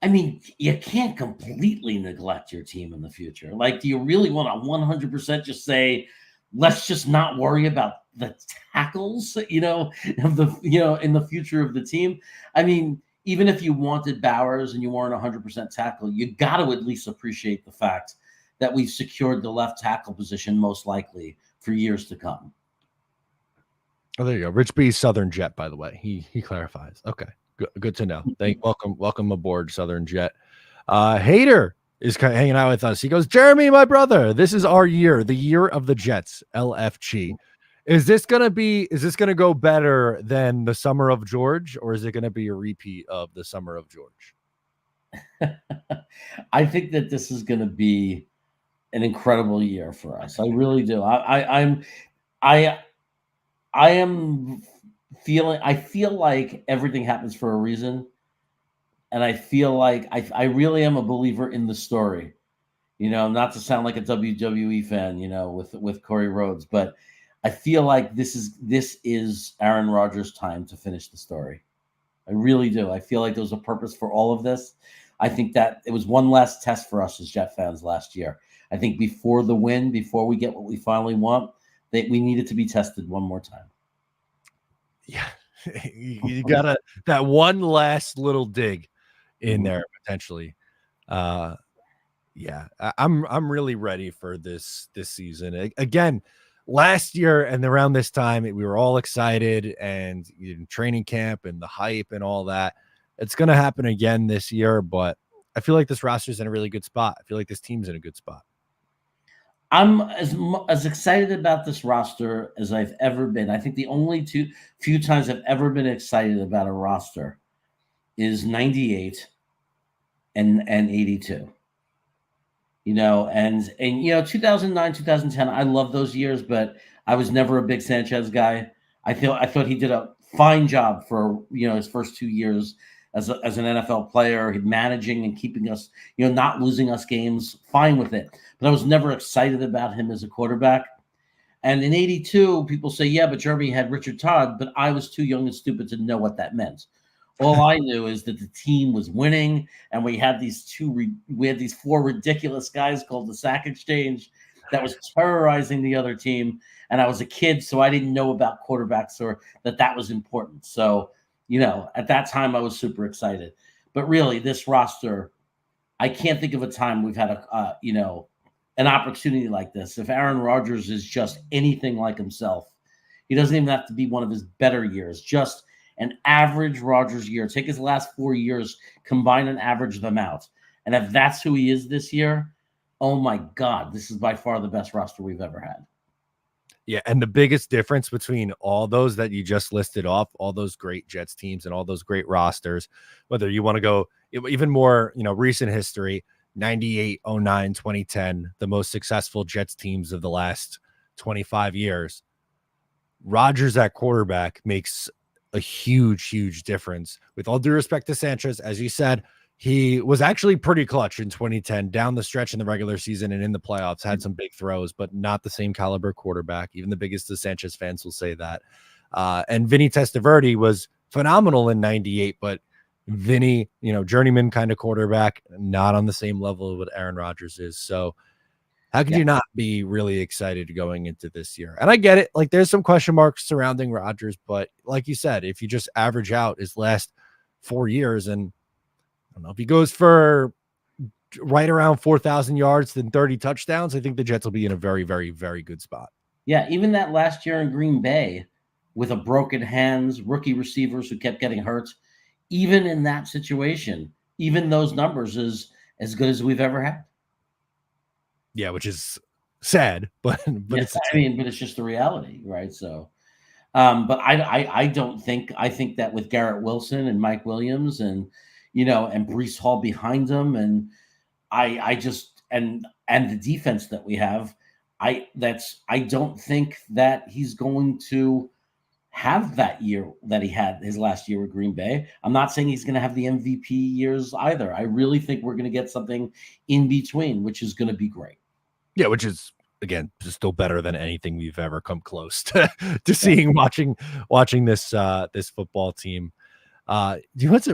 Speaker 2: I mean, you can't completely neglect your team in the future. Like, do you really want to 100% just say, let's just not worry about the tackles, in the future of the team? I mean, even if you wanted Bowers and you weren't 100% tackle, you got to at least appreciate the fact that we've secured the left tackle position most likely for years to come.
Speaker 1: Oh, there you go. Rich B, Southern Jet, by the way. He clarifies. Okay, good to know. Welcome aboard, Southern Jet. Hater is hanging out with us. He goes, Jeremy, my brother, this is our year, the year of the Jets, LFG. Is this gonna go better than the summer of George, or is it gonna be a repeat of the summer of George?
Speaker 2: I think that this is going to be an incredible year for us. I really do. I I am feeling. I feel like everything happens for a reason, and I feel like I really am a believer in the story. Not to sound like a WWE fan, with Corey Rhodes, but I feel like this is Aaron Rodgers' time to finish the story. I really do. I feel like there was a purpose for all of this. I think that it was one last test for us as Jet fans last year. I think before the win, before we get what we finally want, that we needed to be tested one more time.
Speaker 1: Yeah, you gotta that one last little dig in there potentially. Yeah, I'm really ready for this season. Again, last year and around this time, we were all excited and in training camp and the hype and all that. It's gonna happen again this year, but I feel like this roster's in a really good spot. I feel like this team's in a good spot.
Speaker 2: I'm as excited about this roster as I've ever been. I think the only few times I've ever been excited about a roster is 98 and 82. And 2009, 2010, I love those years, but I was never a big Sanchez guy. I thought he did a fine job for his first 2 years as an NFL player, managing and keeping us, not losing us games, fine with it. But I was never excited about him as a quarterback. And in 82, people say, yeah, but Jeremy had Richard Todd, but I was too young and stupid to know what that meant. All I knew is that the team was winning, and we had these four ridiculous guys called the Sack Exchange that was terrorizing the other team. And I was a kid, so I didn't know about quarterbacks or that was important. So, at that time I was super excited. But really, this roster, I can't think of a time we've had an opportunity like this. If Aaron Rodgers is just anything like himself, he doesn't even have to be one of his better years, just an average Rodgers year. Take his last 4 years, combine and average them out. And if that's who he is this year, oh my God, this is by far the best roster we've ever had.
Speaker 1: Yeah, and the biggest difference between all those that you just listed off, all those great Jets teams and all those great rosters, whether you want to go even more, recent history, 98, 09, 2010, the most successful Jets teams of the last 25 years, Rodgers at quarterback makes a huge difference. With all due respect to Sanchez, as you said, he was actually pretty clutch in 2010 down the stretch in the regular season and in the playoffs, had some big throws, but not the same caliber quarterback. Even the biggest of Sanchez fans will say that. And Vinny Testaverde was phenomenal in 98, but Vinny, journeyman kind of quarterback, not on the same level of what Aaron Rodgers is. So how could you not be really excited going into this year? And I get it. Like, there's some question marks surrounding Rodgers, but like you said, if you just average out his last 4 years, and I don't know, if he goes for right around 4,000 yards, then 30 touchdowns, I think the Jets will be in a very, very, very good spot.
Speaker 2: Yeah, even that last year in Green Bay with a broken hands, rookie receivers who kept getting hurt, even in that situation, even those numbers is as good as we've ever had.
Speaker 1: Yeah, which is sad, but
Speaker 2: yes, but it's just the reality, right? So, but I don't think I think that with Garrett Wilson and Mike Williams and and Breece Hall behind them, and I just and the defense that we have, I don't think that he's going to have that year that he had his last year with Green Bay. I'm not saying he's going to have the MVP years either. I really think we're going to get something in between, which is going to be great.
Speaker 1: Yeah, which is, again, still better than anything we've ever come close to seeing, watching this this football team. Do you know what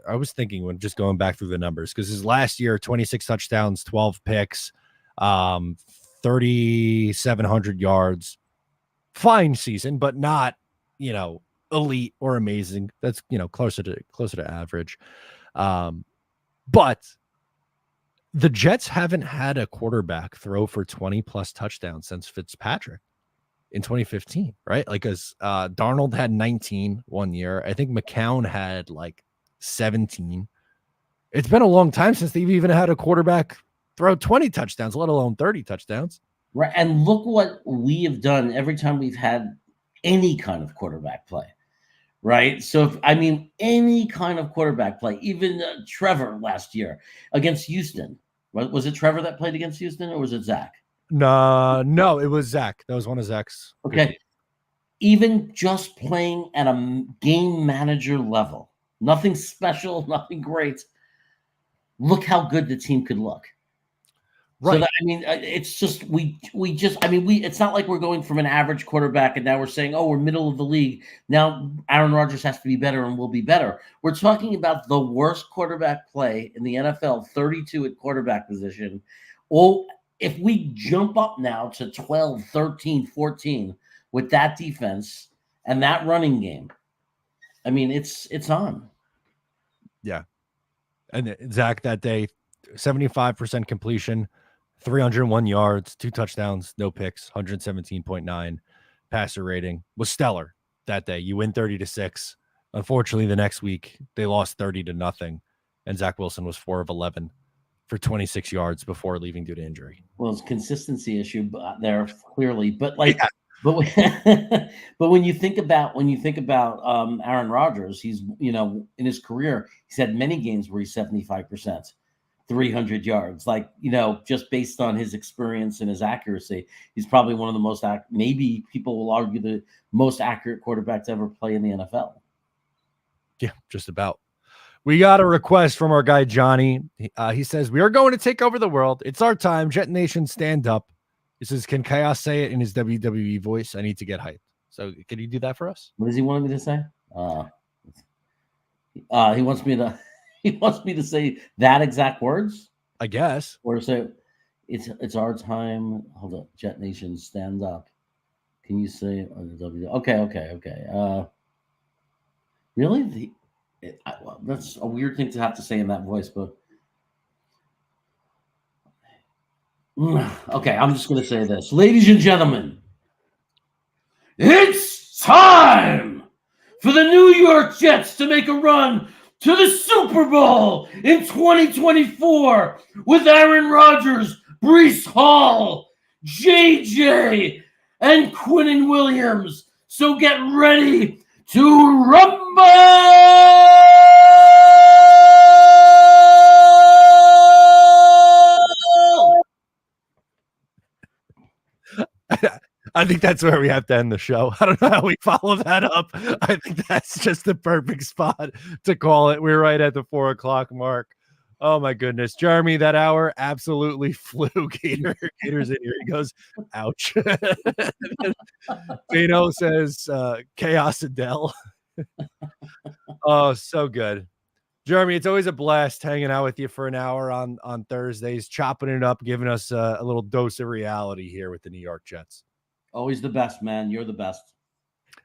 Speaker 1: I was thinking when just going back through the numbers, because his last year, 26 touchdowns, 12 picks, 3,700 yards, fine season, but not, elite or amazing. That's, closer to average. But the Jets haven't had a quarterback throw for 20 plus touchdowns since Fitzpatrick in 2015, right? Like, as Darnold had 19 1 year. I think McCown had like 17. It's been a long time since they've even had a quarterback throw 20 touchdowns, let alone 30 touchdowns.
Speaker 2: Right. And look what we have done every time we've had any kind of quarterback play. right? So, I mean, any kind of quarterback play, even Trevor last year against Houston. Was it Trevor that played against Houston, or was it Zach?
Speaker 1: No, it was Zach. That was one of Zach's.
Speaker 2: Okay. Even just playing at a game manager level, nothing special, nothing great. Look how good the team could look.
Speaker 1: Right.
Speaker 2: So that, I mean, it's just it's not like we're going from an average quarterback and now we're saying, oh, we're middle of the league. Now Aaron Rodgers has to be better and we'll be better. We're talking about the worst quarterback play in the NFL, 32 at quarterback position. Well, if we jump up now to 12, 13, 14 with that defense and that running game, I mean, it's on.
Speaker 1: Yeah. And Zach that day, 75% completion, 301 yards, 2 touchdowns, no picks, 117.9 passer rating. Was stellar that day. You win 30-6. Unfortunately, the next week they lost 30-0, and Zach Wilson was 4 of 11 for 26 yards before leaving due to injury.
Speaker 2: Well, it's a consistency issue there clearly, but like, yeah. But when you think about Aaron Rodgers, he's in his career he's had many games where he's 75%, 300 yards. Like just based on his experience and his accuracy, he's probably one of the most maybe people will argue the most accurate quarterback to ever play in the NFL.
Speaker 1: Yeah, just about. We got a request from our guy Johnny. He says we are going to take over the world. It's our time. Jet Nation, stand up. He says, can Chaos say it in his WWE voice? I need to get hyped. So can you do that for us?
Speaker 2: What does he want me to say? He wants me to say that exact words,
Speaker 1: I guess.
Speaker 2: Or say it's our time. Hold up. Jet Nation, stand up. Can you say on the WWE? Okay. Really? Well, that's a weird thing to have to say in that voice, but okay, I'm just going to say this. Ladies and gentlemen, it's time for the New York Jets to make a run to the Super Bowl in 2024 with Aaron Rodgers, Breece Hall, JJ, and Quinnen Williams. So get ready to rumble!
Speaker 1: I think that's where we have to end the show. I don't know how we follow that up. I think that's just the perfect spot to call it. We're right at the 4 o'clock mark. Oh my goodness. Jeremy, that hour absolutely flew. Gator's in here. He goes, ouch. Dino says, Chaos Adele. Oh, so good. Jeremy, it's always a blast hanging out with you for an hour on Thursdays, chopping it up, giving us a little dose of reality here with the New York Jets.
Speaker 2: Always the best, man. You're the best.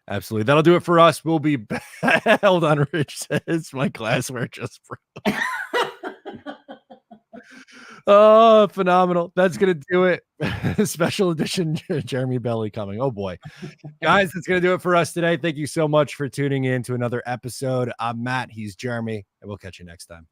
Speaker 1: Absolutely. That'll do it for us. We'll be held on. Rich says my glassware just broke. Oh, phenomenal. That's going to do it. Special edition Jeremy Belly coming. Oh, boy. Guys, that's going to do it for us today. Thank you so much for tuning in to another episode. I'm Matt. He's Jeremy. And we'll catch you next time.